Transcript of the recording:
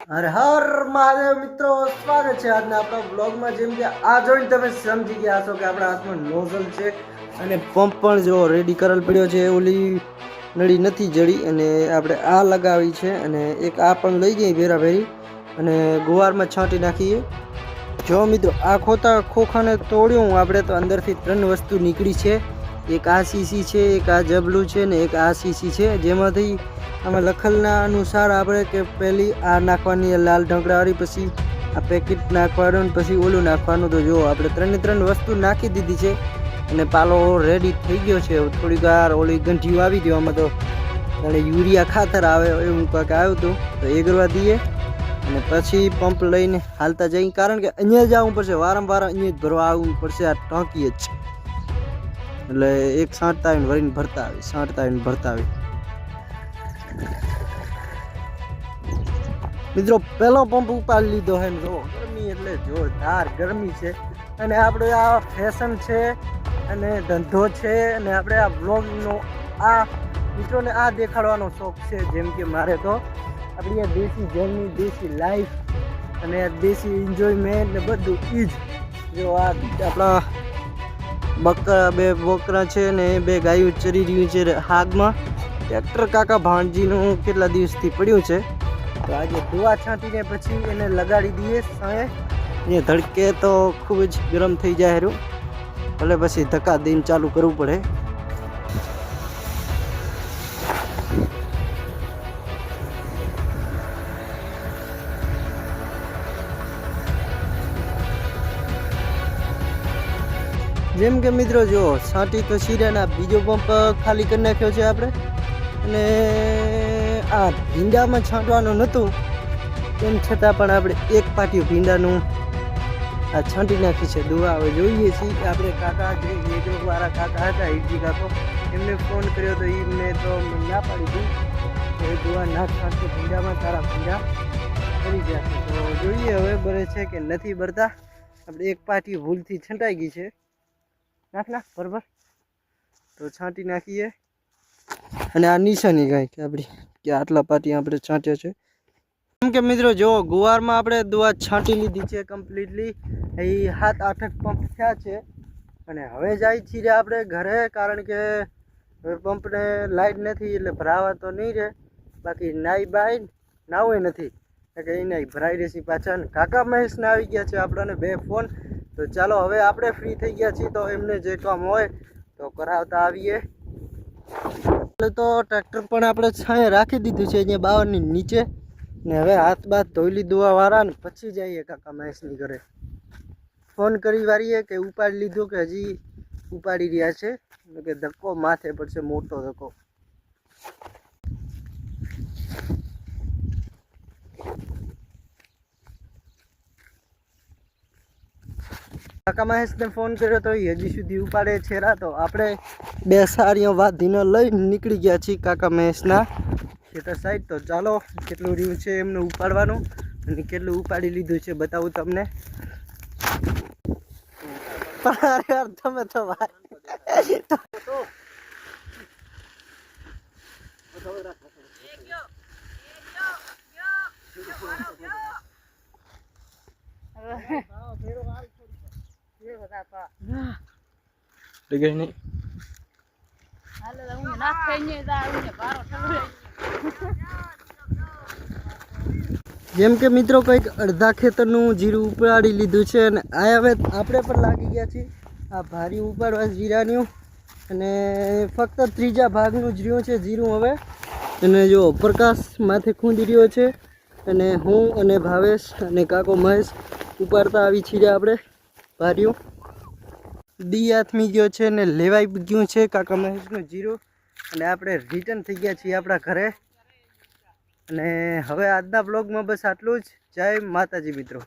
અરે હર મહાદેવ મિત્રો, સ્વાગત છે આજના આપણા બ્લોગમાં। જેમ કે આ જોઈને તમે સમજી ગયા છો કે આપણા હાથમાં નોઝલ છે અને પંપ પણ જો રેડી કરેલ પડ્યો છે। ઓલી નળી નથી જડી અને આપણે આ લગાવી છે અને એક આ પણ લઈ જઈ ભેરાભેરી અને ગુવારમાં છાંટી નાખીએ। જો મિત્રો આ ખોખાને તોડ્યું આપણે તો અંદરથી 3 વસ્તુ નીકળી છે। એક આ સીસી છે, એક આ જબલું છે ને એક આ સીસી છે, જેમાંથી આમાં લખેલના અનુસાર આપણે કે પહેલી આ નાખવાની લાલ ઢંકડાવાળી, પછી આ પેકેટ નાખવાનું, પછી ઓલું નાખવાનું। તો જો આપણે 3 વસ્તુ નાખી દીધી છે અને પાલો રેડી થઈ ગયો છે। થોડીક વાર ઓલી ગંઠિયું આવી ગયો આમાં, તો જાણે યુરિયા ખાતર આવે એવું કાંઈક આવ્યું હતું, તો એ કરવા દઈએ અને પછી પંપ લઈને હાલતા જઈએ, કારણ કે અહીંયા જ આવવું પડશે, વારંવાર અહીંયા જ ભરવા આવવું પડશે। આ ટાંકી જ એટલે એક સાંટતા આવીને ભરીને ભરતા આવી, સાંટતા આવીને ભરતા આવી। મિત્રો પહેલો પંપ ઉપાડી લીધો છે ને, જો ગરમી એટલે જોરદાર ગરમી છે અને આપણે આ ફેશન છે અને ધંધો છે અને આપણે આ બ્લોગનો આ મિત્રોને આ દેખાડવાનો શોખ છે। જેમ કે મારે તો આપણી આ દેશી જર્ની, દેશી લાઈફ અને દેશી એન્જોયમેન્ટ ને બધું ઈ જ। જો આ આપણા બે બકરા છે ને 2 ગાયો ચરી રહ્યું છે હાગમાં। ટ્રેક્ટર કાકા ભાણજીનું કેટલા દિવસથી પડ્યું છે, તો આજે દવા છાંટીને પછી એને લગાડી દઈએ સાંયે। એ ધડકે તો ખૂબ જ ગરમ થઈ જાય હારું, એટલે પછી ધક્કા દઈને ચાલુ કરવું પડે। જેમ કે મિત્રો જો છાંટી તો શીરાના બીજો પંપ ખાલી કરી નાખ્યો છે આપણે, અને આ ભીંડામાં છાંટવાનું નહોતું તેમ છતાં પણ આપણે એક પાટિયું ભીંડાનું આ છાંટી નાખી છે દવા। હવે જોઈએ છીએ આપણે કાકા જે વાળા કાકા હતા ઈજી કાકો, એમને ફોન કર્યો તો એમને તો ના પાડી દીધી એ દવા ના છાંટતો ભીંડામાં, તારા ભીંડા કરી જશે। તો જોઈએ હવે બરે છે કે નથી ભરતા। આપણે એક પાટિયું ભૂલથી છંટાઈ ગઈ છે, નાખ બરાબર, તો છાંટી નાખીએ। અને આ નિશાની કાંઈ કે આપણી કે આટલા પાટી આપણે છાંટ્યો છે। કેમ કે મિત્રો જો ગુવારમાં આપણે દવા છાંટી લીધી છે કમ્પ્લીટલી, એ 7-8 પંપ થયા છે અને હવે જાય છીએ આપણે ઘરે, કારણ કે હવે પંપને લાઈટ નથી એટલે ભરાવા તો નહીં રહે, બાકી નાવું નથી કે એને ભરાઈ રહેશે પાછા। કાકા મહેશના આવી ગયા છે આપણને 2 ફોન, તો ચાલો હવે આપણે ફ્રી થઈ ગયા છીએ તો એમને જે કામ હોય તો કરાવતા આવીએ। તો ટ્રેક્ટર પણ આપણે છાંયે રાખી દીધું છે અહીંયા બાવળની નીચે, ને હવે હાથ બાથ ધોઈ લીધું વાળા ને પછી જઈએ કાકા મહેશની ઘરે। ફોન કરી વારીએ કે ઉપાડી લીધું કે હજી ઉપાડી રહ્યા છે, કે ધક્કો માથે પડશે, મોટો ધક્કો। કાકા મહેશને ફોન કર્યો તો હજી સુધી ઉપાડે છેરા, તો આપણે 2 સારીઓ વાધીને લઈને નીકળી ગયા છીએ કાકા મહેશના ખેતર સાઈડ। તો ચાલો કેટલું રહ્યું છે એમને ઉપાડવાનું અને કેટલું ઉપાડી લીધું છે બતાવું તમને। યાર તમે તો જેમ કે મિત્રો કંઈક અડધા ખેતરનું જીરું ઉપાડી લીધું છે અને આ હવે આપણે પણ લાગી ગયા છીએ આ ભારી ઉપાડવા જીરાનું, અને ફક્ત 3જા ભાગનું જ રહ્યું છે જીરું હવે। અને જો પ્રકાશ માથે ખૂંદી રહ્યો છે અને હું અને ભાવેશ અને કાકો મહેશ ઉપાડતા આવી છીએ આપણે ભાર્યું। દી આથમી ગયો છે ને લેવાઈ ગયું છે કાકા મહેશનું જીરું, અને આપણે રિટર્ન થઈ ગયા છીએ આપણા ઘરે। અને હવે આજના બ્લોગમાં બસ આટલું જ। જય માતાજી મિત્રો।